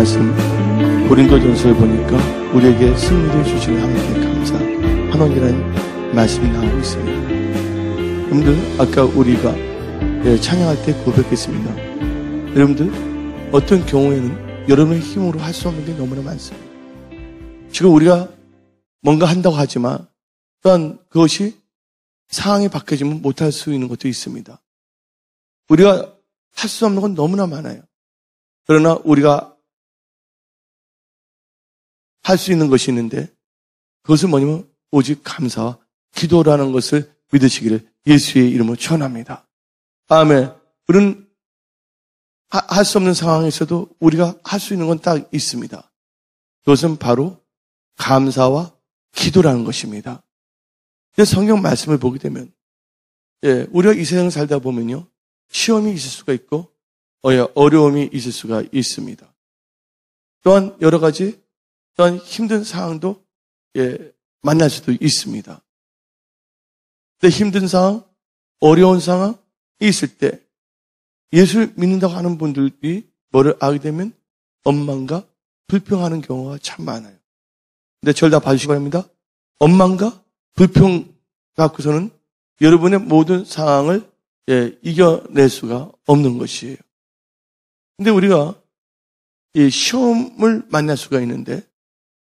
말씀 고린도전서를 보니까 우리에게 승리를 주시는 하나님께 감사하노니라는 말씀이 나오고 있습니다. 여러분들, 아까 우리가 찬양할 때 고백했습니다. 여러분들, 어떤 경우에는 여러분의 힘으로 할 수 없는 게 너무나 많습니다. 지금 우리가 뭔가 한다고 하지만 또한 그것이 상황이 바뀌어지면 못할 수 있는 것도 있습니다. 우리가 할 수 없는 건 너무나 많아요. 그러나 우리가 할 수 있는 것이 있는데 그것은 뭐냐면 오직 감사와 기도라는 것을 믿으시기를 예수의 이름으로 축원합니다. 아멘. 우리는 할 수 없는 상황에서도 우리가 할 수 있는 건 딱 있습니다. 그것은 바로 감사와 기도라는 것입니다. 성경 말씀을 보게 되면 우리가 이 세상을 살다 보면요, 시험이 있을 수가 있고 어려움이 있을 수가 있습니다. 또한 여러 가지 또한 힘든 상황도 만날 수도 있습니다. 근데 힘든 상황, 어려운 상황이 있을 때 예수를 믿는다고 하는 분들이 뭐를 알게 되면 원망과 불평하는 경우가 참 많아요. 근데 저를 다 봐주시기 바랍니다. 원망과 불평 갖고서는 여러분의 모든 상황을 이겨낼 수가 없는 것이에요. 근데 우리가 이 시험을 만날 수가 있는데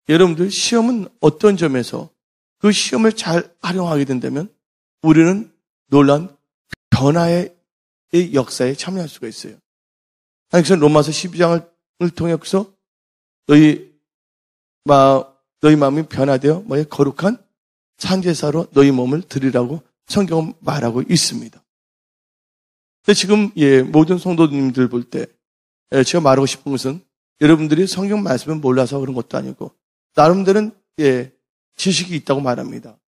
여러분들, 시험은 어떤 점에서 그 시험을 잘 활용하게 된다면 우리는 놀라운 변화의 역사에 참여할 수가 있어요. 그래서 로마서 12장을 통해서 너희 마음이 변화되어 거룩한 산제사로 너희 몸을 드리라고 성경은 말하고 있습니다. 근데 지금 모든 성도님들 볼 때 제가 말하고 싶은 것은 여러분들이 성경 말씀을 몰라서 그런 것도 아니고 나름대로는 지식이 있다고 말합니다.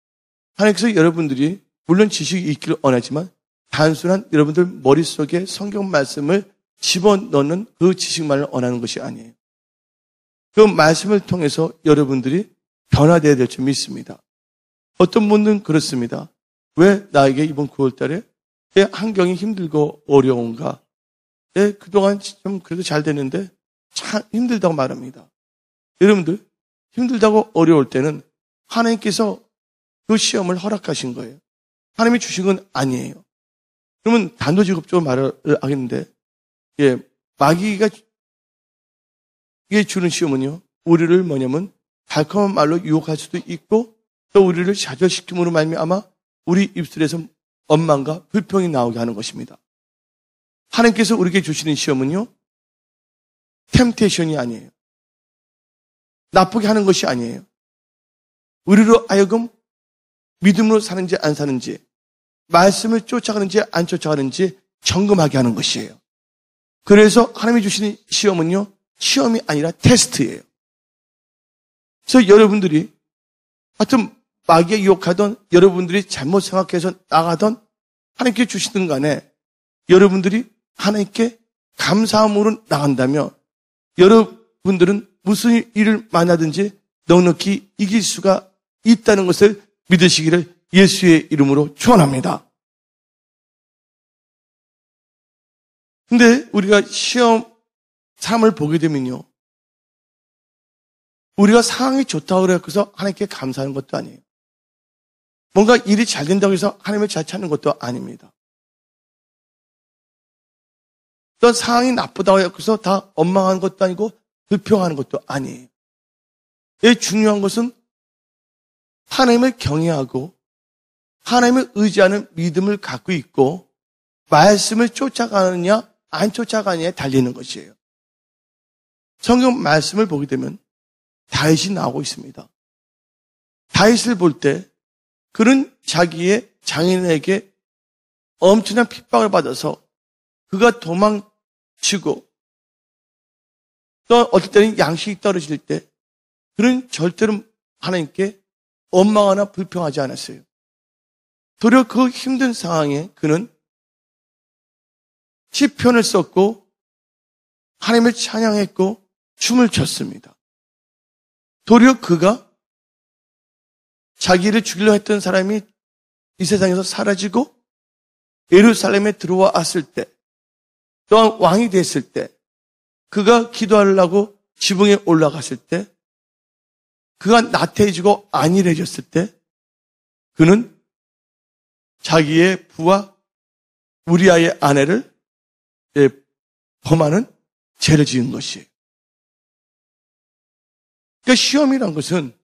하나님께서 여러분들이 물론 지식이 있기를 원하지만 단순한 여러분들 머릿속에 성경 말씀을 집어넣는 그 지식만을 원하는 것이 아니에요. 그 말씀을 통해서 여러분들이 변화되어야 될 점이 있습니다. 어떤 분들은 그렇습니다. 왜 나에게 이번 9월 달에 환경이 힘들고 어려운가? 그동안 좀 그래도 잘 됐는데 참 힘들다고 말합니다. 여러분들, 힘들다고 어려울 때는 하나님께서 그 시험을 허락하신 거예요. 하나님이 주신 건 아니에요. 그러면 단도직입적으로 말을 하겠는데, 마귀가 주는 시험은요, 우리를 뭐냐면 달콤한 말로 유혹할 수도 있고 또 우리를 좌절시킴으로 말미암아 우리 입술에서 원망과 불평이 나오게 하는 것입니다. 하나님께서 우리에게 주시는 시험은요, 템테이션이 아니에요. 나쁘게 하는 것이 아니에요. 우리로 하여금 믿음으로 사는지 안 사는지, 말씀을 쫓아가는지 안 쫓아가는지 점검하게 하는 것이에요. 그래서 하나님이 주시는 시험은요, 시험이 아니라 테스트예요. 그래서 여러분들이 하여튼 마귀에 유혹하던, 여러분들이 잘못 생각해서 나가던, 하나님께 주시든 간에 여러분들이 하나님께 감사함으로 나간다면 여러분들은 무슨 일을 만나든지 넉넉히 이길 수가 있다는 것을 믿으시기를 예수의 이름으로 축원합니다. 근데 우리가 시험 삶을 보게 되면요, 우리가 상황이 좋다고 해서 하나님께 감사하는 것도 아니에요. 뭔가 일이 잘 된다고 해서 하나님을 잘 찾는 것도 아닙니다. 또 상황이 나쁘다고 해서 다 원망하는 것도 아니고 불평하는 것도 아니에요. 중요한 것은 하나님을 경외하고 하나님을 의지하는 믿음을 갖고 있고 말씀을 쫓아가느냐 안 쫓아가느냐에 달리는 것이에요. 성경 말씀을 보게 되면 다윗이 나오고 있습니다. 다윗을 볼 때 그는 자기의 장인에게 엄청난 핍박을 받아서 그가 도망치고 또 어떨 때는 양식이 떨어질 때 그는 절대로 하나님께 원망하나 불평하지 않았어요. 도리어 그 힘든 상황에 그는 시편을 썼고 하나님을 찬양했고 춤을 췄습니다. 도리어 그가 자기를 죽이려 했던 사람이 이 세상에서 사라지고 예루살렘에 들어왔을 때 또한 왕이 됐을 때 그가 기도하려고 지붕에 올라갔을 때, 그가 나태해지고 안일해졌을 때, 그는 자기의 부와 우리아의 아내를 범하는 죄를 지은 것이에요. 그러니까 시험이란 것은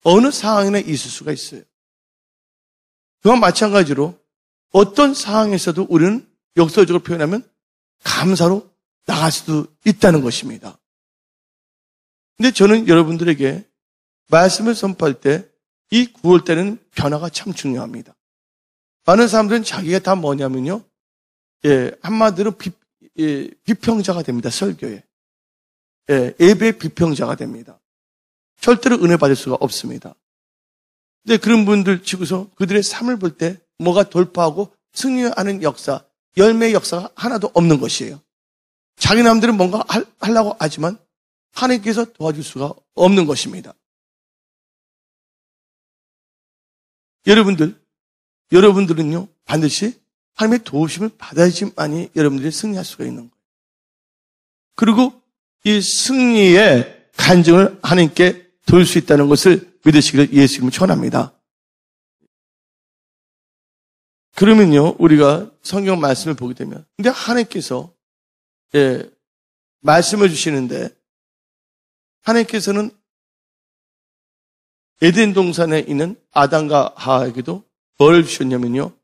어느 상황이나 있을 수가 있어요. 그와 마찬가지로 어떤 상황에서도 우리는 역설적으로 표현하면 감사로 나갈 수도 있다는 것입니다. 근데 저는 여러분들에게 말씀을 선포할 때 이 9월 때는 변화가 참 중요합니다. 많은 사람들은 자기가 다 뭐냐면요. 한마디로 비평자가 됩니다. 설교에. 예배의 비평자가 됩니다. 절대로 은혜 받을 수가 없습니다. 근데 그런 분들 치고서 그들의 삶을 볼 때 뭐가 돌파하고 승리하는 역사, 열매의 역사가 하나도 없는 것이에요. 자기 남들은 뭔가 하려고 하지만 하나님께서 도와줄 수가 없는 것입니다. 여러분들은요, 반드시 하나님의 도우심을 받아야지만이 여러분들이 승리할 수가 있는 거예요. 그리고 이 승리의 간증을 하나님께 돌릴 수 있다는 것을 믿으시기를 예수님을 축원합니다. 그러면요, 우리가 성경 말씀을 보게 되면, 근데 하나님께서 말씀을 주시는데, 하나님께서는 에덴 동산에 있는 아담과 하와에게도 뭘 주셨냐면요,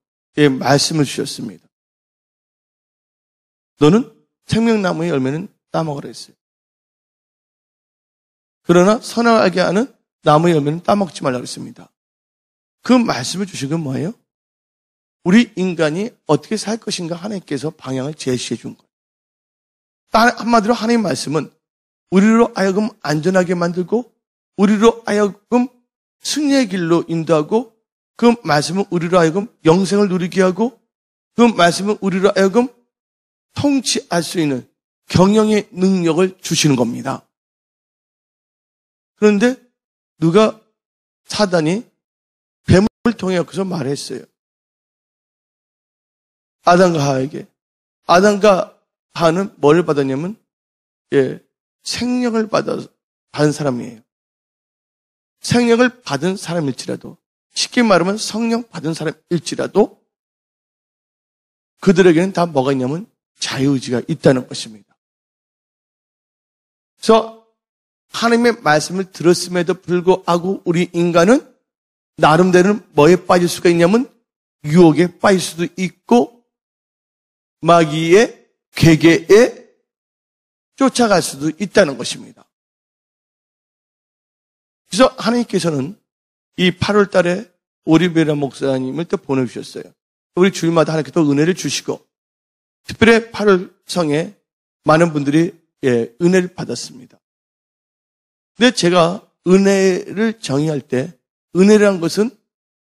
말씀을 주셨습니다. 너는 생명나무의 열매는 따먹으라 했어요. 그러나 선악하게 하는 나무의 열매는 따먹지 말라고 했습니다. 그 말씀을 주신 건 뭐예요? 우리 인간이 어떻게 살 것인가 하나님께서 방향을 제시해 준 거예요. 한마디로 하나님의 말씀은 우리로 하여금 안전하게 만들고 우리로 하여금 승리의 길로 인도하고 그 말씀은 우리로 하여금 영생을 누리게 하고 그 말씀은 우리로 하여금 통치할 수 있는 경영의 능력을 주시는 겁니다. 그런데 누가 사단이 뱀을 통해 여기서 말했어요. 아담과 하와에게. 아담과 하와는 뭘 받았냐면 생명을 받은 사람이에요. 생명을 받은 사람일지라도 쉽게 말하면 성령 받은 사람일지라도 그들에게는 다 뭐가 있냐면 자유의지가 있다는 것입니다. 그래서 하나님의 말씀을 들었음에도 불구하고 우리 인간은 나름대로는 뭐에 빠질 수가 있냐면 유혹에 빠질 수도 있고 마귀의 괴계에 쫓아갈 수도 있다는 것입니다. 그래서 하나님께서는 이 8월 달에 오리베라 목사님을 또 보내주셨어요. 우리 주일마다 하나님께서 은혜를 주시고 특별히 8월 성에 많은 분들이 은혜를 받았습니다. 근데 제가 은혜를 정의할 때 은혜라는 것은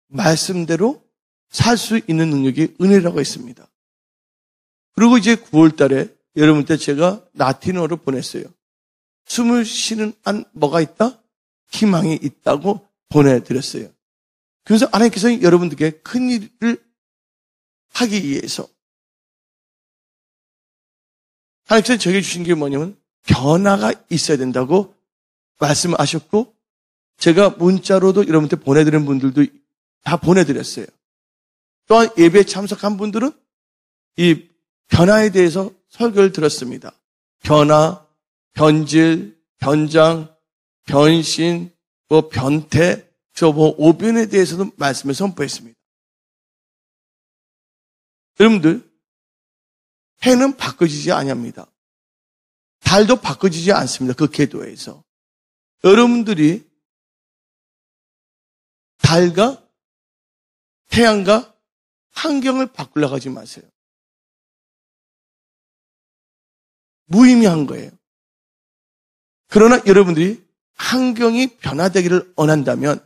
말씀대로 살 수 있는 능력이 은혜라고 했습니다. 그리고 이제 9월 달에 여러분한테 제가 라틴어로 보냈어요. 숨을 쉬는 한 뭐가 있다? 희망이 있다고 보내드렸어요. 그래서 하나님께서 여러분들께 큰 일을 하기 위해서 하나님께서 저에게 주신 게 뭐냐면 변화가 있어야 된다고 말씀하셨고 제가 문자로도 여러분한테 보내드린 분들도 다 보내드렸어요. 또한 예배에 참석한 분들은 이 변화에 대해서 설교를 들었습니다. 변화, 변질, 변장, 변신, 변태, 오변에 대해서도 말씀을 선포했습니다. 여러분들, 해는 바꿔지지 아니합니다. 달도 바꿔지지 않습니다. 그 궤도에서. 여러분들이 달과 태양과 환경을 바꾸려고 하지 마세요. 무의미한 거예요. 그러나 여러분들이 환경이 변화되기를 원한다면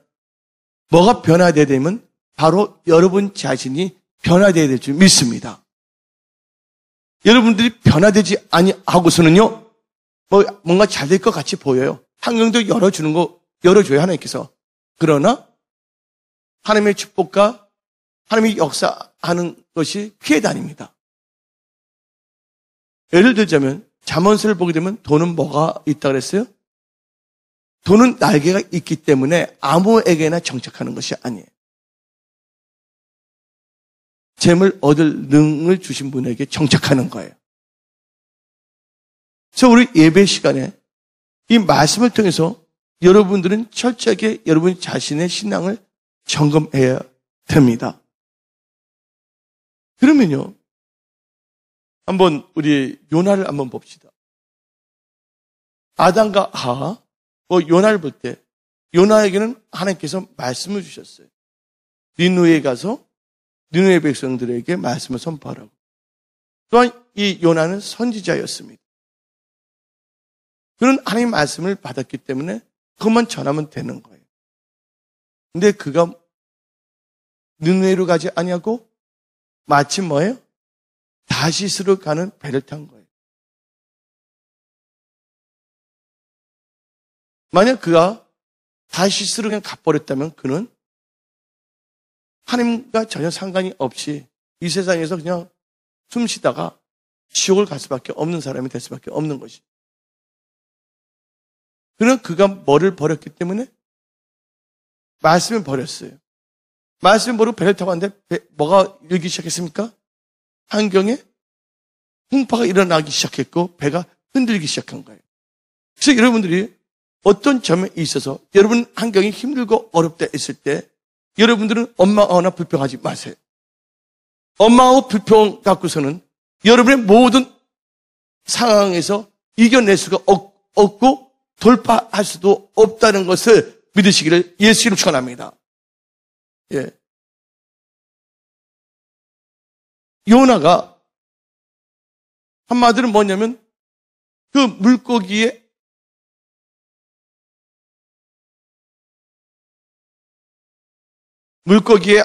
뭐가 변화되어야 되면 바로 여러분 자신이 변화되어야 될 줄 믿습니다. 여러분들이 변화되지 아니하고서는요, 뭔가 잘 될 것 같이 보여요. 환경도 열어줘요, 하나님께서. 그러나 하나님의 축복과 하나님의 역사하는 것이 피해 다닙니다. 예를 들자면 잠언서를 보게 되면 돈은 뭐가 있다 그랬어요? 돈은 날개가 있기 때문에 아무에게나 정착하는 것이 아니에요. 재물 얻을 능을 주신 분에게 정착하는 거예요. 그래서 우리 예배 시간에 이 말씀을 통해서 여러분들은 철저하게 여러분 자신의 신앙을 점검해야 됩니다. 그러면요, 한번 우리 요나를 한번 봅시다. 아담과 하와 요나를 볼 때 요나에게는 하나님께서 말씀을 주셨어요. 니느웨에 가서 니느웨 백성들에게 말씀을 선포하라고. 또한 이 요나는 선지자였습니다. 그런 하나님의 말씀을 받았기 때문에 그것만 전하면 되는 거예요. 근데 그가 니느웨로 가지 아니하고 마침 뭐예요? 다시스로 가는 배를 탄 거예요. 만약 그가 다시스로 그냥 가버렸다면 그는 하나님과 전혀 상관이 없이 이 세상에서 그냥 숨 쉬다가 지옥을 갈 수밖에 없는 사람이 될 수밖에 없는 것이. 그는 그가 뭐를 버렸기 때문에 말씀을 버렸어요. 말씀을 버리고 배를 타고 왔는데 뭐가 일기 시작했습니까? 환경에 풍파가 일어나기 시작했고 배가 흔들리기 시작한 거예요. 그래서 여러분들이 어떤 점에 있어서 여러분 환경이 힘들고 어렵다 했을 때 여러분들은 원망하거나 불평하지 마세요. 원망하고 불평 갖고서는 여러분의 모든 상황에서 이겨낼 수가 없고 돌파할 수도 없다는 것을 믿으시기를 예수 이름으로 축원합니다. 예. 요나가 한마디로 뭐냐면 그 물고기의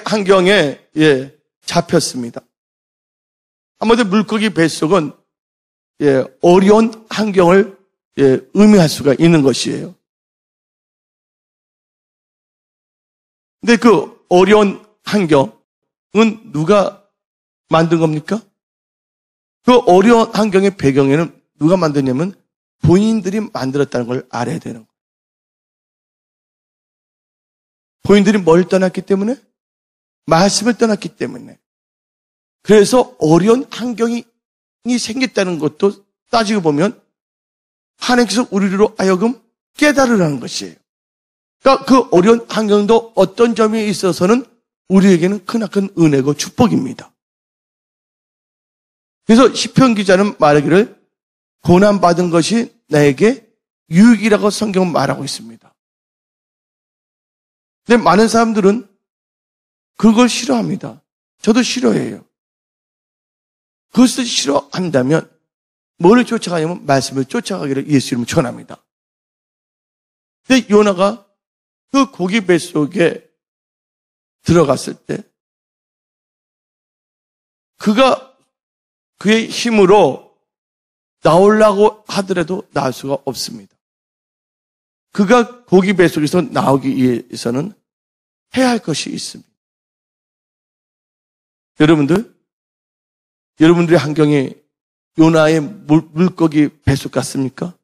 환경에 잡혔습니다. 한마디로 물고기 뱃속은 어려운 환경을 의미할 수가 있는 것이에요. 근데 그 어려운 환경은 누가 만든 겁니까? 그 어려운 환경의 배경에는 누가 만드냐면 본인들이 만들었다는 걸 알아야 되는 거예요. 본인들이 뭘 떠났기 때문에? 말씀을 떠났기 때문에. 그래서 어려운 환경이 생겼다는 것도 따지고 보면 하나님께서 우리로 하여금 깨달으라는 것이에요. 그러니까 그 어려운 환경도 어떤 점에 있어서는 우리에게는 크나큰 은혜고 축복입니다. 그래서 시편 기자는 말하기를 고난받은 것이 나에게 유익이라고 성경은 말하고 있습니다. 근데 많은 사람들은 그걸 싫어합니다. 저도 싫어해요. 그것을 싫어한다면 뭐를 쫓아가냐면 말씀을 쫓아가기를 예수 이름으로 축원합니다. 근데 요나가 그 고기 뱃속에 들어갔을 때 그가 그의 힘으로 나오려고 하더라도 나올 수가 없습니다. 그가 고기 뱃속에서 나오기 위해서는 해야 할 것이 있습니다. 여러분들의 환경이 요나의 물고기 뱃속 같습니까?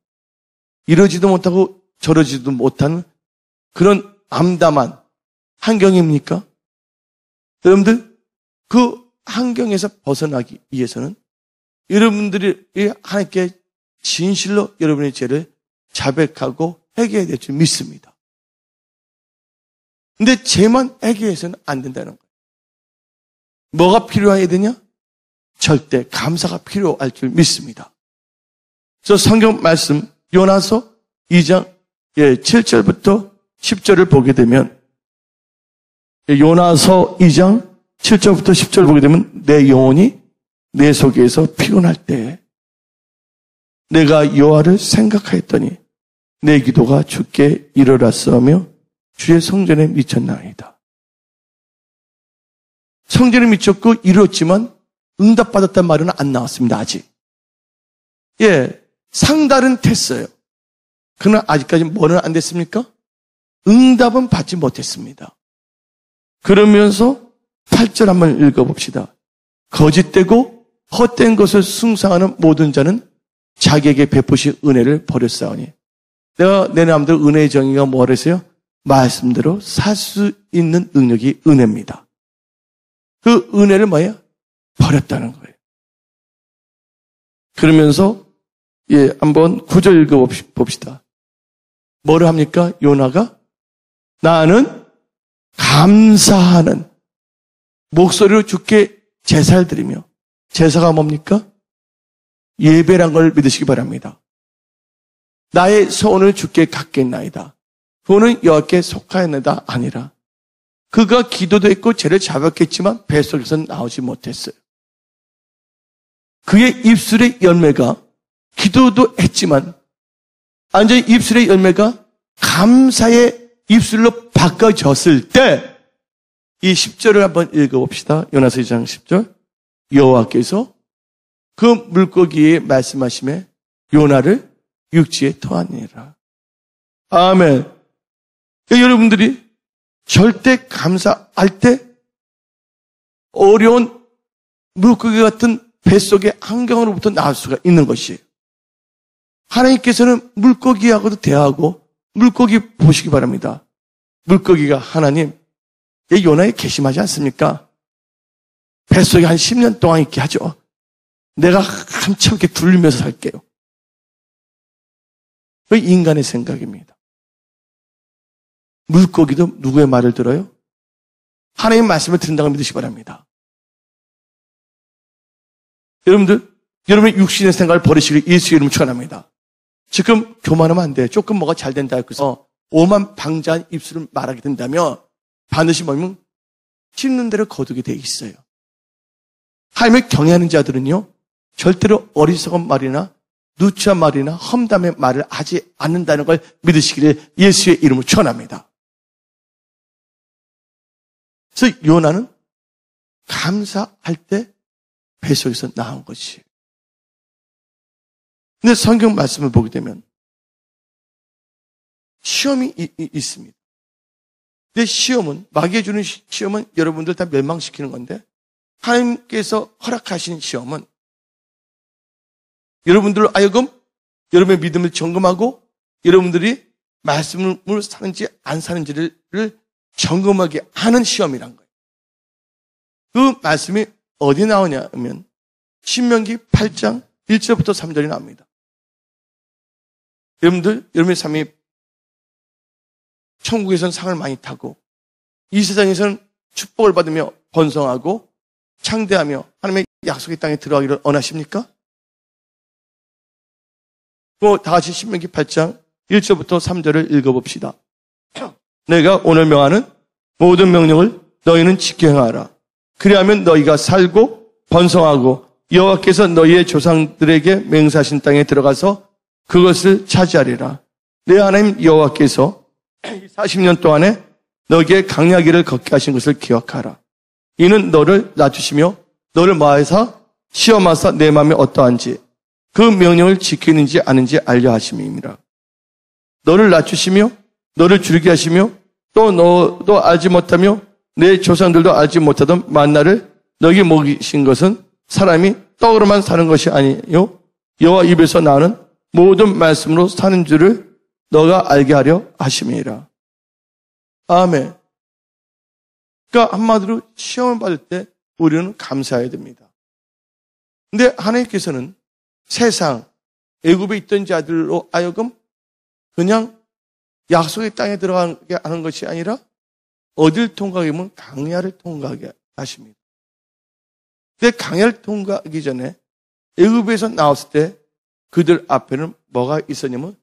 이러지도 못하고 저러지도 못하는 그런 암담한 환경입니까? 여러분들, 그 환경에서 벗어나기 위해서는 여러분들이 하나님께 진실로 여러분의 죄를 자백하고 회개해야 될 줄 믿습니다. 근데 죄만 회개해서는 안 된다는 거예요. 뭐가 필요해야 되냐? 절대 감사가 필요할 줄 믿습니다. 저 성경 말씀 요나서 2장 7절부터 10절을 보게 되면 요나서 2장 7절부터 10절 보게 되면 내 영혼이 내 속에서 피곤할 때 내가 여호와를 생각하였더니 내 기도가 주께 이르렀으며 주의 성전에 미쳤나이다. 성전에 미쳤고 이루었지만 응답받았단 말은 안 나왔습니다. 아직. 상달은 됐어요. 그러나 아직까지 뭐는 안 됐습니까? 응답은 받지 못했습니다. 그러면서 8절 한번 읽어봅시다. 거짓되고 헛된 것을 숭상하는 모든 자는 자기에게 베푸신 은혜를 버렸사오니 내가 내 마음대로 은혜의 정의가 뭐랬어요? 말씀대로 살 수 있는 능력이 은혜입니다. 그 은혜를 뭐예요? 버렸다는 거예요. 그러면서 한번 9절 읽어봅시다. 뭐를 합니까? 요나가 나는 감사하는 목소리로 주께 제사를 드리며 제사가 뭡니까? 예배란 걸 믿으시기 바랍니다. 나의 소원을 주께 갖겠나이다. 그거는 여호와께 속하였나이다 아니라 그가 기도도 했고 죄를 잡았겠지만 뱃속에서는 나오지 못했어요. 그의 입술의 열매가 기도도 했지만 완전히 입술의 열매가 감사의 입술로 바꿔졌을 때 이 10절을 한번 읽어봅시다. 요나서 2장 10절. 여호와께서 그 물고기에 말씀하심에 요나를 육지에 토하니라. 아멘. 여러분들이 절대 감사할 때 어려운 물고기 같은 뱃속의 환경으로부터 나올 수가 있는 것이에요. 하나님께서는 물고기하고도 대화하고 물고기 보시기 바랍니다. 물고기가 하나님, 요나에 괘씸하지 않습니까? 뱃속에 한 10년 동안 있게 하죠. 내가 한참 이렇게 굴리면서 살게요. 그 인간의 생각입니다. 물고기도 누구의 말을 들어요? 하나님의 말씀을 듣는다고 믿으시기 바랍니다. 여러분의 육신의 생각을 버리시길 예수의 이름으로 축원합니다. 지금 교만하면 안 돼요. 조금 뭐가 잘 된다 해서 오만 방자한 입술을 말하게 된다면 반드시 뭐냐면 씹는 대로 거두게 돼 있어요. 하나님을 경외하는 자들은요, 절대로 어리석은 말이나 누추한 말이나 험담의 말을 하지 않는다는 걸 믿으시기를 예수의 이름으로 축원합니다. 그래서 요나는 감사할 때 뱃속에서 나온 것이에요. 근데 성경 말씀을 보게 되면 시험이 있습니다. 근데 시험은, 마귀가 주는 시험은 여러분들 다 멸망시키는 건데 하나님께서 허락하신 시험은 여러분들로 하여금 여러분의 믿음을 점검하고 여러분들이 말씀을 사는지 안 사는지를 점검하게 하는 시험이란 거예요. 그 말씀이 어디 나오냐면 신명기 8장 1절부터 3절이 나옵니다. 여러분의 삶이 천국에서는 상을 많이 타고 이 세상에서는 축복을 받으며 번성하고 창대하며 하나님의 약속의 땅에 들어가기를 원하십니까? 다 같이 신명기 8장 1절부터 3절을 읽어봅시다. 내가 오늘 명하는 모든 명령을 너희는 지켜 행하라. 그리하면 너희가 살고 번성하고 여호와께서 너희의 조상들에게 맹세하신 땅에 들어가서 그것을 차지하리라. 내 하나님 여호와께서 40년 동안에 너희에게 강야길을 걷게 하신 것을 기억하라. 이는 너를 낮추시며 너를 마에서 시험하사 내 마음이 어떠한지 그 명령을 지키는지 아는지 알려 하심이니라. 너를 낮추시며 너를 줄이게 하시며 또 너도 알지 못하며 내 조상들도 알지 못하던 만나를 너에게 먹이신 것은 사람이 떡으로만 사는 것이 아니요 여호와 입에서 나오는 모든 말씀으로 사는 줄을 너가 알게 하려 하심이니라. 아멘. 그러니까 한마디로 시험을 받을 때 우리는 감사해야 됩니다. 근데 하나님께서는 세상, 애굽에 있던 자들로 하여금 그냥 약속의 땅에 들어가게 하는 것이 아니라 어딜 통과하게 하면 강야를 통과하게 하십니다. 근데 강야를 통과하기 전에 애굽에서 나왔을 때 그들 앞에는 뭐가 있었냐면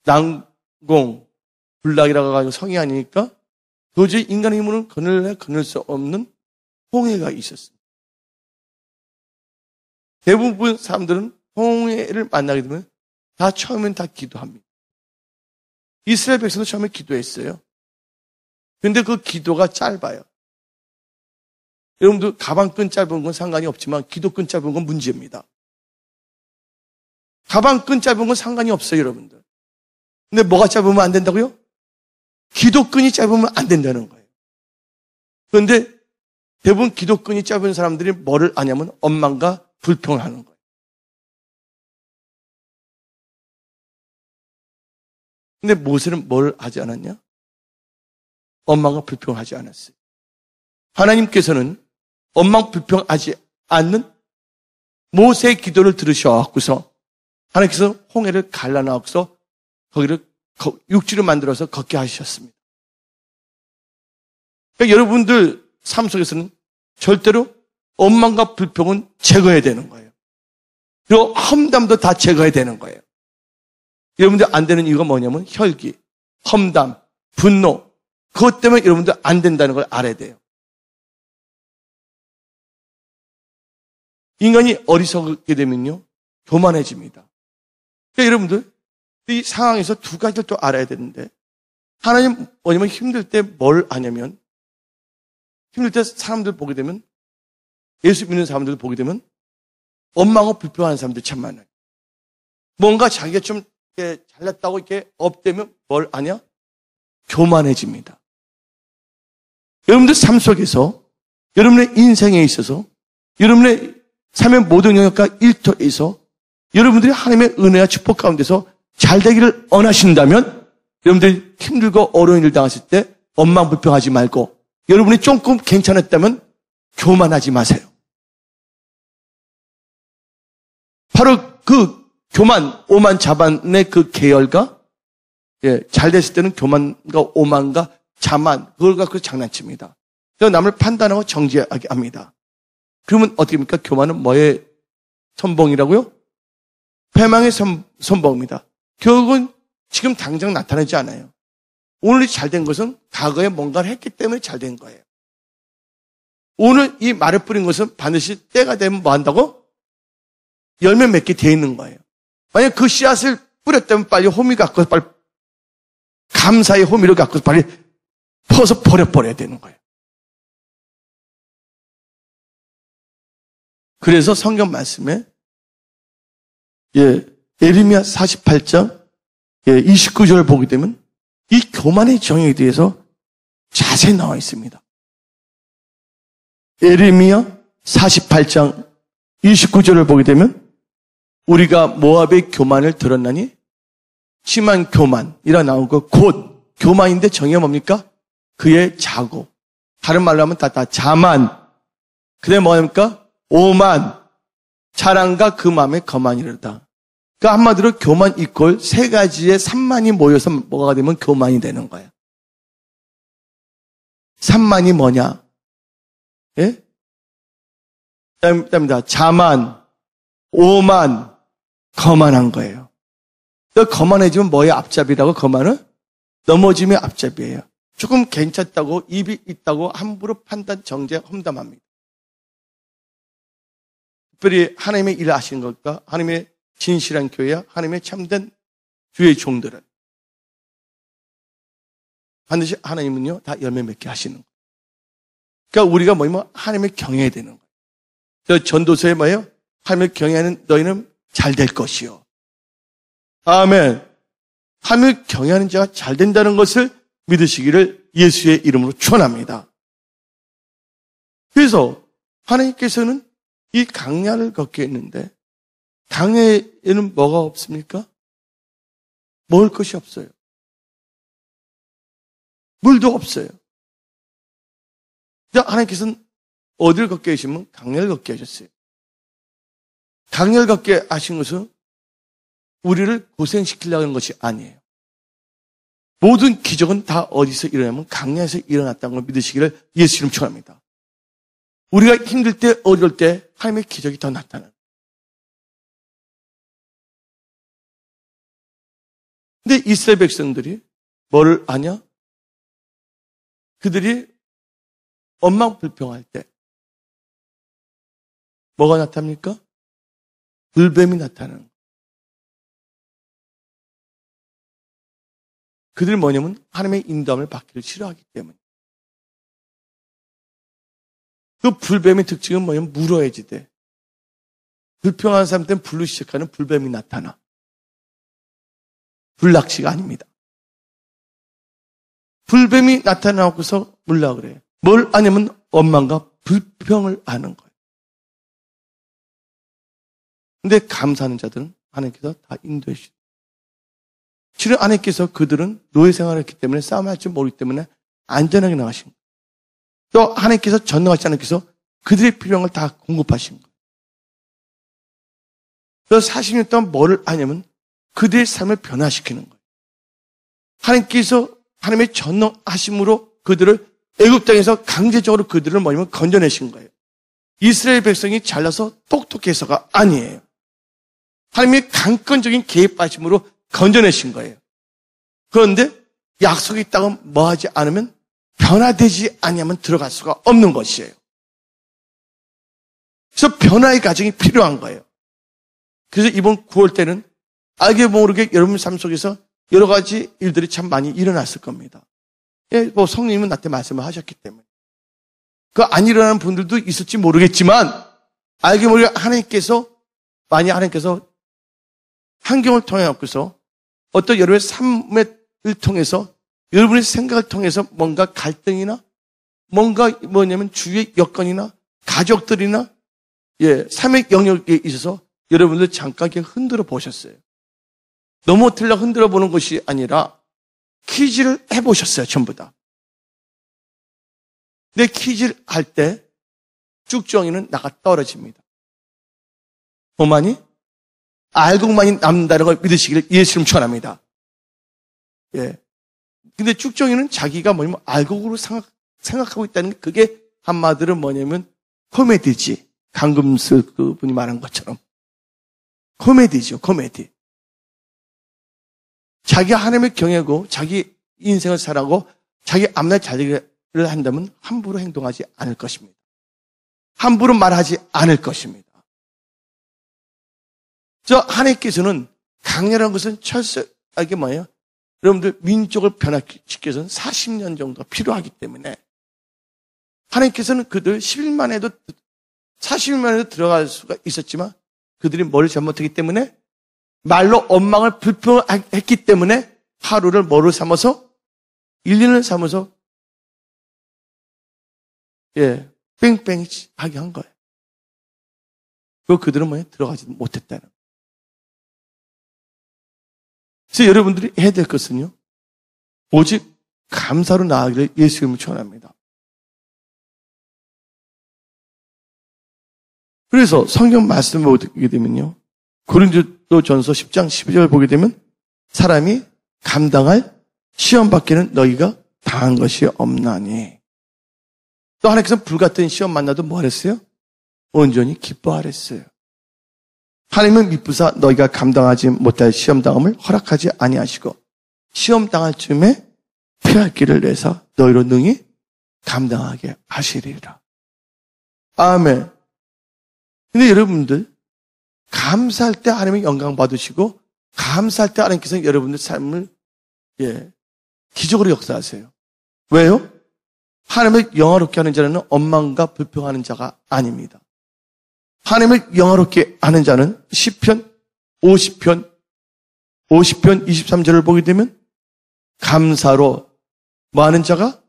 난공, 불락이라고 해가지고 성이 아니니까 도저히 인간의 힘으로는 건널 수 없는 홍해가 있었습니다. 대부분 사람들은 홍해를 만나게 되면 다 처음엔 다 기도합니다. 이스라엘 백성도 처음에 기도했어요. 근데 그 기도가 짧아요. 여러분들 가방끈 짧은 건 상관이 없지만 기도끈 짧은 건 문제입니다. 가방끈 짧은 건 상관이 없어요, 여러분들. 근데 뭐가 짧으면 안 된다고요? 기도끈이 짧으면 안 된다는 거예요. 그런데 대부분 기도끈이 짧은 사람들이 뭐를 아냐면 원망과 불평을 하는 거예요. 근데 모세는 뭘 하지 않았냐? 원망과 불평하지 않았어요. 하나님께서는 원망 불평하지 않는 모세의 기도를 들으셔갖고서 하나님께서 홍해를 갈라놔서 거기를 육지로 만들어서 걷게 하셨습니다. 그러니까 여러분들 삶 속에서는 절대로 원망과 불평은 제거해야 되는 거예요. 그리고 험담도 다 제거해야 되는 거예요. 여러분들 안 되는 이유가 뭐냐면 혈기, 험담, 분노, 그것 때문에 여러분들 안 된다는 걸 알아야 돼요. 인간이 어리석게 되면요, 교만해집니다. 그러니까 여러분들 이 상황에서 두 가지를 또 알아야 되는데, 하나님 뭐냐면 힘들 때 뭘 하냐면, 힘들 때 사람들 보게 되면, 예수 믿는 사람들 보게 되면 원망하고 불평하는 사람들 참 많아요. 뭔가 자기가 좀 이렇게 잘났다고 이렇게 업되면 뭘 하냐? 교만해집니다. 여러분들 삶 속에서, 여러분의 인생에 있어서, 여러분의 삶의 모든 영역과 일터에서 여러분들이 하나님의 은혜와 축복 가운데서 잘 되기를 원하신다면 여러분들이 힘들고 어려운 일 당했을 때 원망 불평하지 말고 여러분이 조금 괜찮았다면 교만하지 마세요. 바로 그 교만, 오만, 자만의 그 계열과 잘 됐을 때는 교만과 오만과 자만 그걸 갖고 장난칩니다. 그래서 남을 판단하고 정죄하게 합니다. 그러면 어떻게 합니까? 교만은 뭐의 선봉이라고요? 패망의 선봉입니다. 결국은 지금 당장 나타나지 않아요. 오늘이 잘된 것은 과거에 뭔가를 했기 때문에 잘된 거예요. 오늘 이 말을 뿌린 것은 반드시 때가 되면 뭐 한다고? 열매 맺게 돼 있는 거예요. 만약 그 씨앗을 뿌렸다면 빨리 호미 갖고 빨리 감사의 호미를 갖고 빨리 퍼서 버려야 되는 거예요. 그래서 성경 말씀에 예레미야 48장 29절을 보게 되면 이 교만의 정의에 대해서 자세히 나와 있습니다. 예레미야 48장 29절을 보게 되면 우리가 모압의 교만을 들었나니 심한 교만이라 나오고 곧 교만인데 정의가 뭡니까? 그의 자고 다른 말로 하면 다 자만 그다음에 뭐합니까? 오만 자랑과 그 마음에 거만이르다. 그러니까 한마디로 교만 이꼴 세 가지의 산만이 모여서 뭐가 되면 교만이 되는 거예요. 산만이 뭐냐? 예? 그다음에 자만, 오만, 거만한 거예요. 거만해지면 뭐의 앞잡이라고 거만은? 넘어짐의 앞잡이에요. 조금 괜찮다고 입이 있다고 함부로 판단, 정죄, 험담합니다. 특별히 하나님의 일을 하시는 것과 하나님의 진실한 교회와 하나님의 참된 주의 종들은 반드시 하나님은요 다 열매 맺게 하시는 거예요. 그러니까 우리가 뭐냐면 하나님을 경외해야 되는 거예요. 그 전도서에 뭐예요? 하나님을 경외하는 너희는 잘 될 것이요. 아멘. 하나님을 경외하는 자가 잘 된다는 것을 믿으시기를 예수의 이름으로 축원합니다. 그래서 하나님께서는 이 강야를 걷게 했는데 강야에는 뭐가 없습니까? 먹을 것이 없어요. 물도 없어요. 하나님께서는 어디를 걷게 하시면 강야를 걷게 하셨어요. 강야를 걷게 하신 것은 우리를 고생시키려고 하는 것이 아니에요. 모든 기적은 다 어디서 일어나면 강야에서 일어났다는 걸 믿으시기를 예수 이름 축원합니다. 우리가 힘들 때, 어려울 때 하나님의 기적이 더 나타나요. 근데 이스라엘 백성들이 뭐를 아냐? 그들이 원망 불평할 때 뭐가 나타납니까? 불뱀이 나타나는 거예요. 그들이 뭐냐면 하나님의 인도함을 받기를 싫어하기 때문에. 그 불뱀의 특징은 뭐냐면 물어야지돼. 불평하는 사람한테는 불로 시작하는 불뱀이 나타나. 불낚시가 아닙니다. 불뱀이 나타나고서 물라 그래요. 뭘 아냐면 원망과 불평을 아는 거예요. 근데 감사하는 자들은 하나님께서 다 인도해 주시죠. 실은 하나님께서 그들은 노예 생활을 했기 때문에 싸움할 줄 모르기 때문에 안전하게 나가신 거예요. 또 하나님께서 전능하지 않으께서 그들의 필요한 걸 다 공급하신 거예요. 그래서 40년 동안 뭐를 하냐면 그들의 삶을 변화시키는 거예요. 하나님께서 하나님의 전능하심으로 그들을 애굽 땅에서 강제적으로 그들을 뭐냐면 건져내신 거예요. 이스라엘 백성이 잘나서 똑똑해서가 아니에요. 하나님의 강권적인 개입하심으로 건져내신 거예요. 그런데 약속이 있다고 뭐하지 않으면 변화되지 아니하면 들어갈 수가 없는 것이에요. 그래서 변화의 과정이 필요한 거예요. 그래서 이번 9월 때는 알게 모르게 여러분 삶 속에서 여러 가지 일들이 참 많이 일어났을 겁니다. 예, 뭐 성령님은 나한테 말씀을 하셨기 때문에. 그 안 일어나는 분들도 있을지 모르겠지만 알게 모르게 하나님께서 환경을 통해 갖고서 어떤 여러분의 삶을 통해서 여러분의 생각을 통해서 뭔가 갈등이나 뭔가 뭐냐면 주위의 여건이나 가족들이나 삶의 영역에 있어서 여러분들 잠깐 이렇게 흔들어 보셨어요. 너무 틀려 흔들어 보는 것이 아니라 퀴즈를 해보셨어요. 전부 다. 근데 퀴즈를 할 때 쭉정이는 나가 떨어집니다. 뭐만이? 알고만이 남는다는 걸 믿으시기를 예수님 축원합니다. 예. 근데 쭉정이는 자기가 뭐냐면 알곡으로 생각하고 있다는 게 그게 한마디로 뭐냐면 코미디지. 강금수 그분이 말한 것처럼. 코미디죠, 코미디. 자기 하나님을 경외하고 자기 인생을 살아가고 자기 앞날 자리를 한다면 함부로 행동하지 않을 것입니다. 함부로 말하지 않을 것입니다. 저 하나님께서는 강렬한 것은 철저하게 뭐예요? 여러분들 민족을 변화시키기 위해서는 40년 정도가 필요하기 때문에 하나님께서는 그들 11만 해도 40만 해도 들어갈 수가 있었지만 그들이 뭘 잘못했기 때문에 말로 원망을 불평했기 때문에 하루를 뭐로 삼아서 1년을 삼아서 뺑뺑하게 한 거예요. 그리고 그들은 뭐예요? 들어가지 못했다는 거예요. 그래서 여러분들이 해야 될 것은요. 오직 감사로 나아가기를 예수님을 축원합니다. 그래서 성경 말씀을 보게 되면요. 고린도전서 10장 12절 보게 되면 사람이 감당할 시험 받기는 너희가 당한 것이 없나니. 또 하나님께서 불같은 시험 만나도 뭐 하랬어요? 온전히 기뻐하랬어요. 하나님은 미쁘사 너희가 감당하지 못할 시험당함을 허락하지 아니하시고 시험당할 쯤에 피할 길을 내서 너희로 능히 감당하게 하시리라. 아멘. 근데 여러분들 감사할 때 하나님의 영광 받으시고 감사할 때 하나님께서 여러분들 삶을 기적으로 역사하세요. 왜요? 하나님을 영화롭게 하는 자는 원망과 불평하는 자가 아닙니다. 하나님을 영화롭게 하는 자는 시편 50편 23절을 보게 되면 감사로 뭐 하는 자가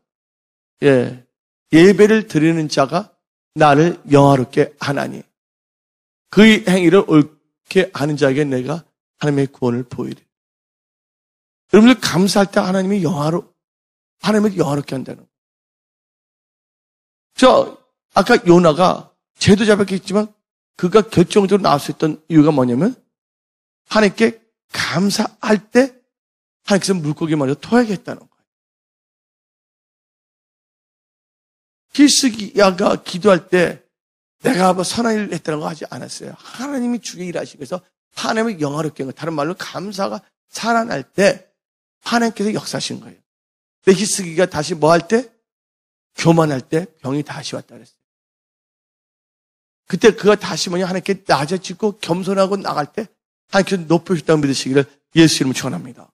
예배를 드리는 자가 나를 영화롭게 하나니 그의 행위를 옳게 하는 자에게 내가 하나님의 구원을 보이리. 여러분들 감사할 때 하나님을 영화롭게 한다는 거예요. 아까 요나가 죄도 잡혔겠지만 그가 결정적으로 나올 수 있던 이유가 뭐냐면 하나님께 감사할 때 하나님께서 물고기 먼저 토하겠다는 거예요. 히스기야가 기도할 때 내가 뭐 선한 일을 했다는 거 하지 않았어요. 하나님이 주게 일하시기 위해서 하나님을 영화롭게 한 거예요. 다른 말로 감사가 살아날 때 하나님께서 역사하신 거예요. 근데 히스기가 다시 뭐 할 때? 교만할 때 병이 다시 왔다 그랬어요. 그때 그가 다시 하나님께 낮아지고 겸손하고 나갈 때 하나님께서 높여주셨다고 믿으시기를 예수 이름으로 축원합니다.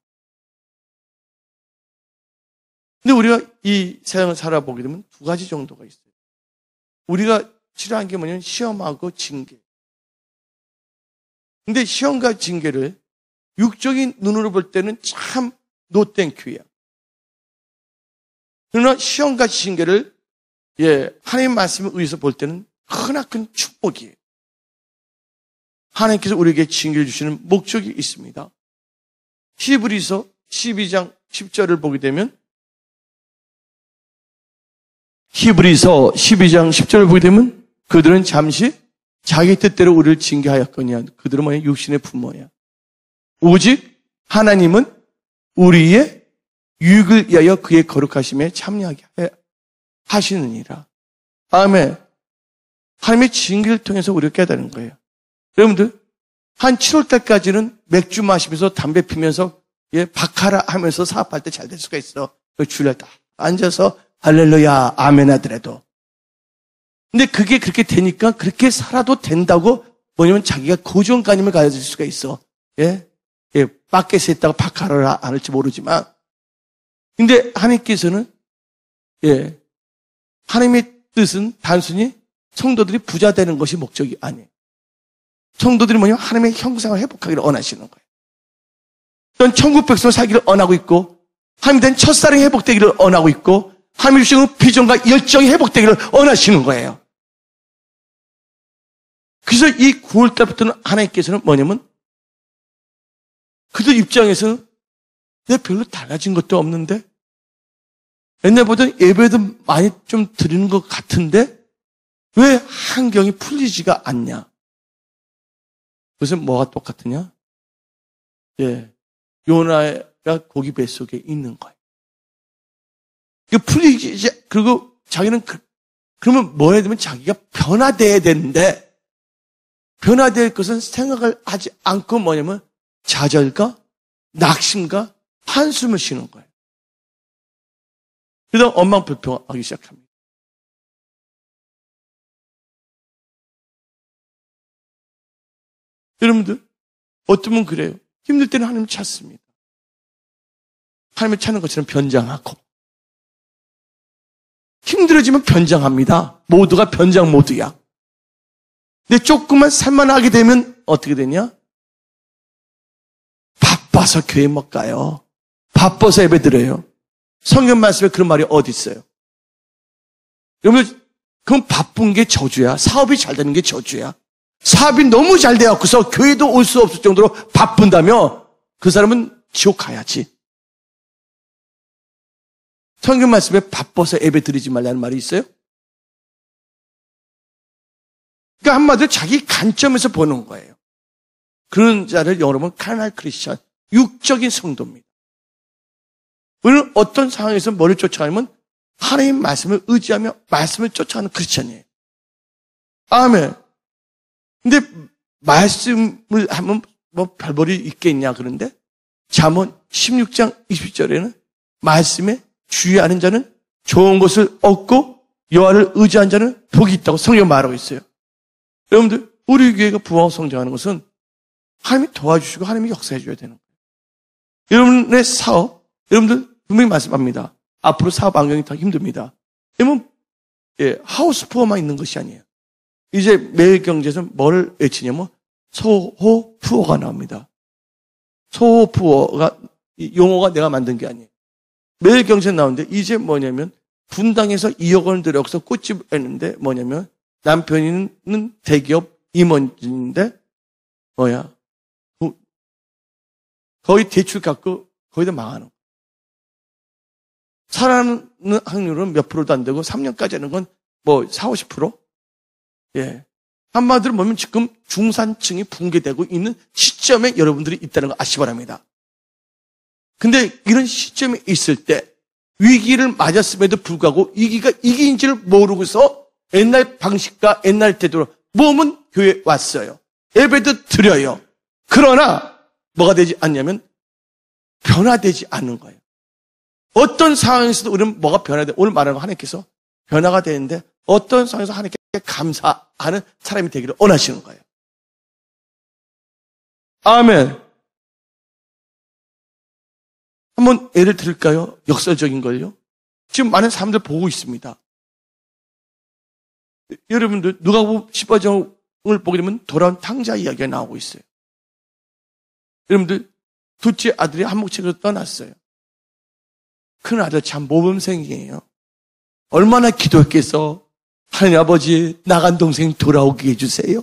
근데 우리가 이 세상을 살아보게 되면 두 가지 정도가 있어요. 우리가 치료한 게 뭐냐면 시험하고 징계. 근데 시험과 징계를 육적인 눈으로 볼 때는 참 노땡 큐야. 그러나 시험과 징계를 하나님 말씀에 의해서 볼 때는 크나큰 축복이에요. 하나님께서 우리에게 징계를 주시는 목적이 있습니다. 히브리서 12장 10절을 보게 되면 히브리서 12장 10절을 보게 되면 그들은 잠시 자기 뜻대로 우리를 징계하였거니와 그들은 뭐냐? 육신의 부모야. 오직 하나님은 우리의 유익을 위하여 그의 거룩하심에 참여하게 하시느니라. 아멘. 하나님의 징계를 통해서 우리가 깨달은 거예요. 여러분들 한 7월달까지는 맥주 마시면서 담배 피면서 바카라 하면서 사업할 때 잘 될 수가 있어. 주일날 딱 앉아서 할렐루야 아멘 하더라도. 근데 그게 그렇게 되니까 그렇게 살아도 된다고 뭐냐면 자기가 고정관념을 가질 수가 있어. 밖에서 있다가 바카라를 안 할지 모르지만. 근데 하나님께서는 하나님의 뜻은 단순히 성도들이 부자 되는 것이 목적이 아니에요. 성도들이 뭐냐면 하나님의 형상을 회복하기를 원하시는 거예요. 또 천국 백성을 살기를 원하고 있고 하나님에 대한 첫사랑이 회복되기를 원하고 있고 하나님의 주시는 비전과 열정이 회복되기를 원하시는 거예요. 그래서 이 9월달부터는 하나님께서는 뭐냐면 그들 입장에서는 내가 별로 달라진 것도 없는데 옛날보다 예배도 많이 좀 드리는 것 같은데 왜 환경이 풀리지가 않냐? 그것은 뭐가 똑같으냐? 요나가 고기 뱃속에 있는 거예요. 풀리지, 그리고 자기는 그러면 뭐 해야 되면 자기가 변화돼야 되는데 변화될 것은 생각을 하지 않고 뭐냐면 좌절과 낙심과 한숨을 쉬는 거예요. 그러다 원망불평하기 시작합니다. 여러분들 어떤 분 그래요. 힘들 때는 하나님 찾습니다. 하나님을 찾는 것처럼 변장하고 힘들어지면 변장합니다. 모두가 변장 모드야. 근데 조금만 살만하게 되면 어떻게 되냐? 바빠서 교회 못 가요. 바빠서 예배 드려요. 성경 말씀에 그런 말이 어디 있어요? 여러분, 그건 바쁜 게 저주야. 사업이 잘 되는 게 저주야. 사업이 너무 잘 되어서 교회도 올 수 없을 정도로 바쁜다며 그 사람은 지옥 가야지. 성경 말씀에 바빠서 예배 드리지 말라는 말이 있어요? 그러니까 한마디로 자기 관점에서 보는 거예요. 그런 자를 영어로 보면 카날 크리스천, 육적인 성도입니다. 우리는 어떤 상황에서 뭐를 쫓아가냐면 하나님 말씀을 의지하며 말씀을 쫓아가는 크리스천이에요. 아멘. 근데 말씀을 하면 뭐 별볼이 있겠냐 그런데 잠언 16장 20절에는 말씀에 주의하는 자는 좋은 것을 얻고 여호와를 의지한 자는 복이 있다고 성경 말하고 있어요. 여러분들 우리 교회가 부흥하고 성장하는 것은 하나님이 도와주시고 하나님이 역사해 줘야 되는 거예요. 여러분의 사업, 여러분들 분명히 말씀합니다. 앞으로 사업 환경이 더 힘듭니다. 여러분 하우스푸어만 있는 것이 아니에요. 이제 매일경제에서 뭘 외치냐면 소호푸어가 나옵니다. 소호푸어가 용어가 내가 만든 게 아니에요. 매일경제 나오는데 이제 뭐냐면 분당에서 2억 원을 들여서 꽃집을 했는데 뭐냐면 남편이는 대기업 임원인데 거의 대출 갖고 거의 다 망하는 거예요. 살아나는 확률은 몇 프로도 안 되고 3년까지 하는 건 뭐 40, 50%? 한마디로 보면 지금 중산층이 붕괴되고 있는 시점에 여러분들이 있다는 거 아시기 바랍니다. 근데 이런 시점에 있을 때 위기를 맞았음에도 불구하고 위기가 위기인지를 모르고서 옛날 방식과 옛날 태도로 몸은 교회에 왔어요. 예배도 드려요. 그러나 뭐가 되지 않냐면 변화되지 않는 거예요. 어떤 상황에서도 우리는 뭐가 변화돼? 오늘 말하는 거 하나님께서 변화가 되는데 어떤 상황에서 하나님께 감사하는 사람이 되기를 원하시는 거예요. 아멘. 한번 예를 들을까요? 역설적인 걸요. 지금 많은 사람들 보고 있습니다. 여러분들 누가복음 15장을 보게 되면 돌아온 탕자 이야기가 나오고 있어요. 여러분들 둘째 아들이 한목책으로 떠났어요. 큰 아들 참 모범생이에요. 얼마나 기도했겠어. 하나님 아버지 나간 동생 돌아오게 해주세요.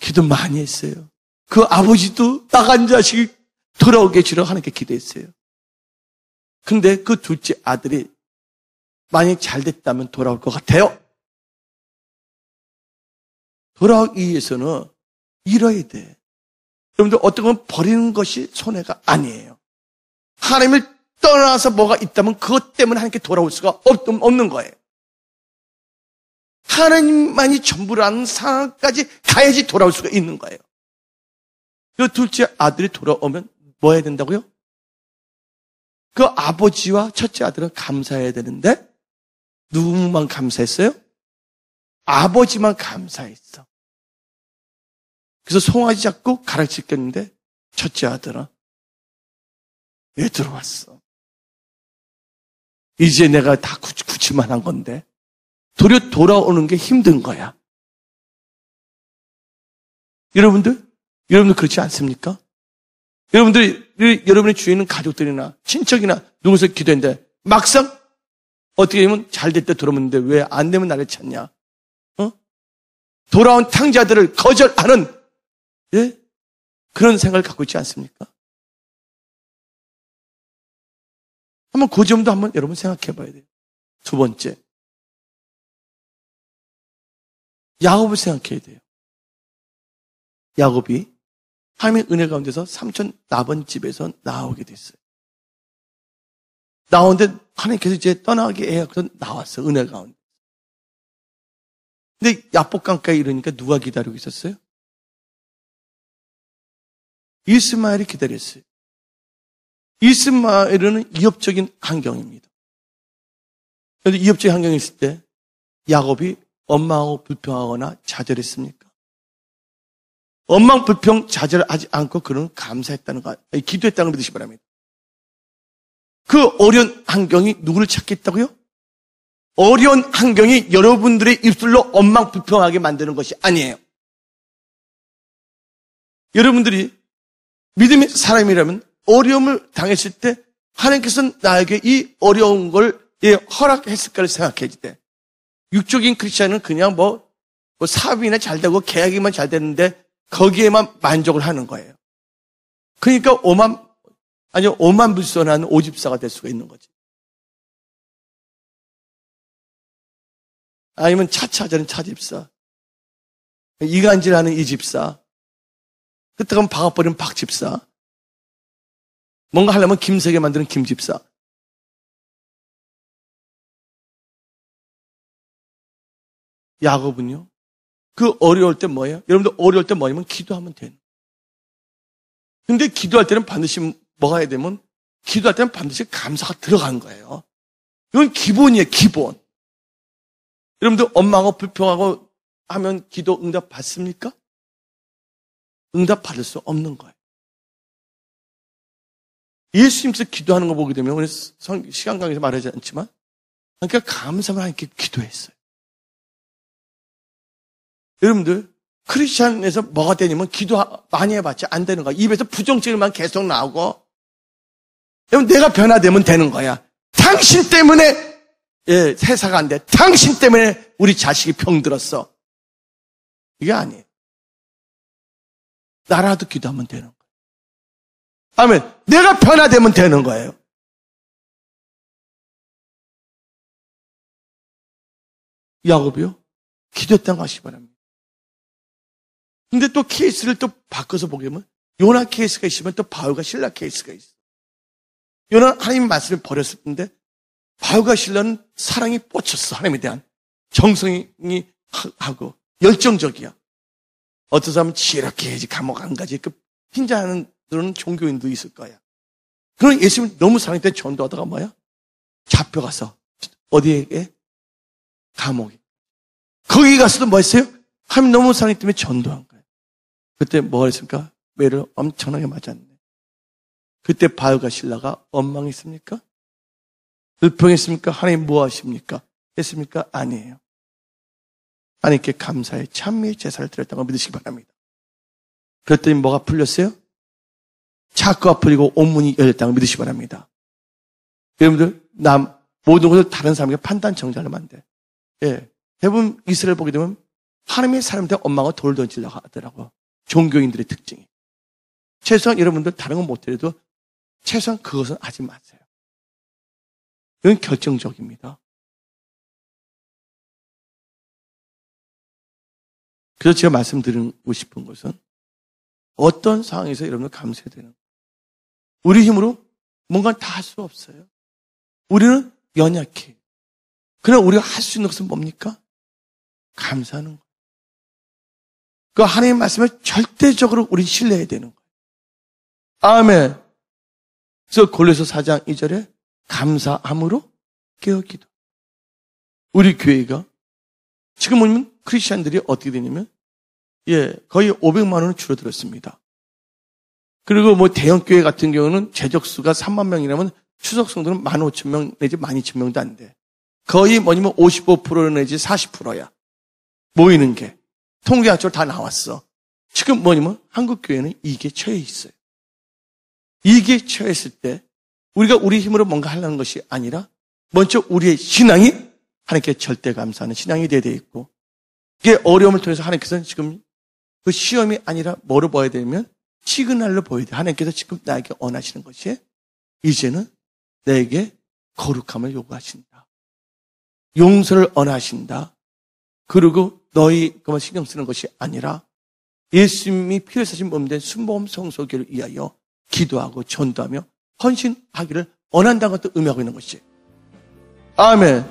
기도 많이 했어요. 그 아버지도 나간 자식이 돌아오게 해주려 하나님께 기도했어요. 근데 그 둘째 아들이 만약 잘 됐다면 돌아올 것 같아요. 돌아오기 위해서는 잃어야 돼. 여러분들 어떤 건 버리는 것이 손해가 아니에요. 하나님을 떠나서 뭐가 있다면 그것 때문에 하나님께 돌아올 수가 없는 거예요. 하나님만이 전부라는 상황까지 가야지 돌아올 수가 있는 거예요. 그 둘째 아들이 돌아오면 뭐 해야 된다고요? 그 아버지와 첫째 아들은 감사해야 되는데 누구만 감사했어요? 아버지만 감사했어. 그래서 송아지 잡고 가락지 꼈는데 첫째 아들은 왜 들어왔어? 이제 내가 다 굳힐만한 건데 도리어 돌아오는 게 힘든 거야. 여러분들 그렇지 않습니까? 여러분의 주위에 있는 가족들이나 친척이나 누구서 기도했는데 막상 어떻게 되면 잘 될 때 돌아오는데 왜 안 되면 나를 찾냐? 돌아온 탕자들을 거절하는 그런 생각을 갖고 있지 않습니까? 한번 그 점도 한번 여러분 생각해 봐야 돼요. 두 번째, 야곱을 생각해야 돼요. 야곱이 하나님의 은혜 가운데서 삼촌 라반 집에서 나오게 됐어요. 나오는데 하나님께서 이제 떠나게 해서 나왔어, 은혜 가운데. 근데 야복강가에 이르니까 누가 기다리고 있었어요? 이스마엘이 기다렸어요. 이스마엘은 이협적인 환경입니다. 그런데 이협적인 환경이 있을 때 야곱이 원망하고 불평하거나 좌절했습니까? 원망, 불평, 좌절하지 않고 그는 감사했다는 거, 기도했다는 걸 믿으시기 바랍니다. 그 어려운 환경이 누구를 찾겠다고요? 어려운 환경이 여러분들의 입술로 원망, 불평하게 만드는 것이 아니에요. 여러분들이 믿음의 사람이라면 어려움을 당했을 때 하나님께서는 나에게 이 어려운 걸 허락했을까를 생각해야 돼. 육적인 크리스찬은 그냥 뭐 사업이나 잘 되고 계약이만 잘 되는데 거기에만 만족을 하는 거예요. 그러니까 오만불선한 오집사가 될 수가 있는 거지. 아니면 차차하자는 차집사, 이간질하는 이집사, 그때가 박아버리는 박집사, 뭔가 하려면 김세게 만드는 김집사. 야곱은요, 그 어려울 때 뭐예요? 여러분들 어려울 때 뭐냐면 기도하면 돼요. 근데 기도할 때는 반드시 뭐가 해야 되면, 기도할 때는 반드시 감사가 들어간 거예요. 이건 기본이에요, 기본. 여러분들 원망하고 불평하고 하면 기도 응답 받습니까? 응답 받을 수 없는 거예요. 예수님께서 기도하는 거 보게 되면, 오늘 시간 관계에서 말하지 않지만, 그러니까 감사만 하나님께 기도했어요. 여러분들, 크리스찬에서 뭐가 되냐면 기도 많이 해봤자 안 되는 거야. 입에서 부정적인만 계속 나오고, 여러분 내가 변화되면 되는 거야. 당신 때문에 세사가 안 돼. 당신 때문에 우리 자식이 병들었어. 이게 아니에요. 나라도 기도하면 되는 거예요. 아멘. 내가 변화되면 되는 거예요. 야곱이요? 기도했다는 거 하시기 바랍니다. 근데 또 케이스를 또 바꿔서 보게 되면 요나 케이스가 있으면 또 바울과 실라 케이스가 있어요. 요나는 하나님의 말씀을 버렸을 텐데 바울과 실라는 사랑이 뻗쳤어. 하나님에 대한 정성이 하고 열정적이야. 어떤 사람은 지혜롭게 해야지 감옥 안 가지. 그 핀자하는 그런 종교인도 있을 거야. 그런 예수님 너무 사랑할 때 전도하다가 뭐야? 잡혀가서 어디에? 감옥에. 거기 가서도 뭐 했어요? 하나님 너무 사랑했기 때문에 전도한 거예요. 그때 뭐 했습니까? 매를 엄청나게 맞았네. 그때 바울과 실라가 원망했습니까? 불평했습니까? 하나님 뭐 하십니까? 했습니까? 아니에요. 하나님께 감사의 찬미의 제사를 드렸다는 걸 믿으시기 바랍니다. 그랬더니 뭐가 풀렸어요? 차크가 풀리고 온문이 열렸다는 걸 믿으시기 바랍니다. 여러분들, 모든 것을 다른 사람에게 판단 정죄하면 안 돼. 예. 대부분 이스라엘 보게 되면 하나님의 사람한테 원망하고 돌 던지려고 하더라고요. 종교인들의 특징이. 최소한 여러분들 다른 건 못해도 최소한 그것은 하지 마세요. 이건 결정적입니다. 그래서 제가 말씀드리고 싶은 것은 어떤 상황에서 여러분들 감사해야 되는 거예요. 우리 힘으로 뭔가 다 할 수 없어요. 우리는 연약해. 그러나 우리가 할 수 있는 것은 뭡니까? 감사하는 거예요. 그 하나님의 말씀을 절대적으로 우리 신뢰해야 되는 거예요. 아멘. 그래서 골로새 4장 2절에 감사함으로 깨어기도. 우리 교회가 지금 보면 크리스천들이 어떻게 되냐면 거의 500만 원은 줄어들었습니다. 그리고 뭐 대형 교회 같은 경우는 재적수가 3만 명이라면 추석 성도는 15,000명 내지 12,000명도 안 돼. 거의 뭐냐면 55% 내지 40%야. 모이는 게. 통계학적으로 다 나왔어. 지금 뭐냐면 한국 교회는 이게 처해 있어요. 이게 처했을 때 우리가 우리 힘으로 뭔가 하려는 것이 아니라 먼저 우리의 신앙이 하나님께 절대 감사하는 신앙이 되어야 있고, 이게 어려움을 통해서 하나님께서는 지금 그 시험이 아니라 뭐로 보아야 되냐면 시그널로 보여야 돼. 하나님께서 지금 나에게 원하시는 것이 이제는 내게 거룩함을 요구하신다. 용서를 원하신다. 그리고 너희 그만 신경 쓰는 것이 아니라 예수님이 피를 사신 몸된 순복음 성소교를 위하여 기도하고 전도하며 헌신하기를 원한다는 것도 의미하고 있는 것이에요. 아멘.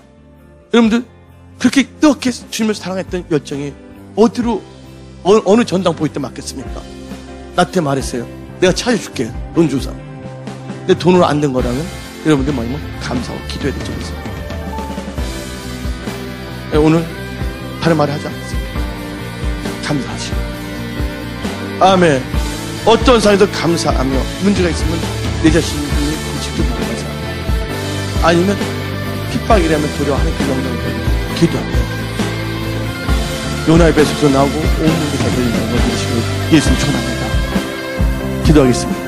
여러분들 그렇게 뜨겁게 주님을 사랑했던 열정이 어디로 어느 전당 보일 때 맞겠습니까? 나한테 말했어요. 내가 찾아줄게. 돈 주서. 근데 돈으로 안 된 거라면 여러분들 뭐냐면 감사하고 기도해야 될 점이 있어요. 오늘 다른 말을 하지 않겠습니다. 감사하시고. 아멘. 어떤 상황에도 감사하며 문제가 있으면 내 자신이 직접 감사하고, 아니면 핍박이라면 도리어 하나님께 영광을 돌리고 기도하고 요나의 뱃속에서 나오고 온 문제가 들린다는 것을 예수님 전합니다. 기도하겠습니다.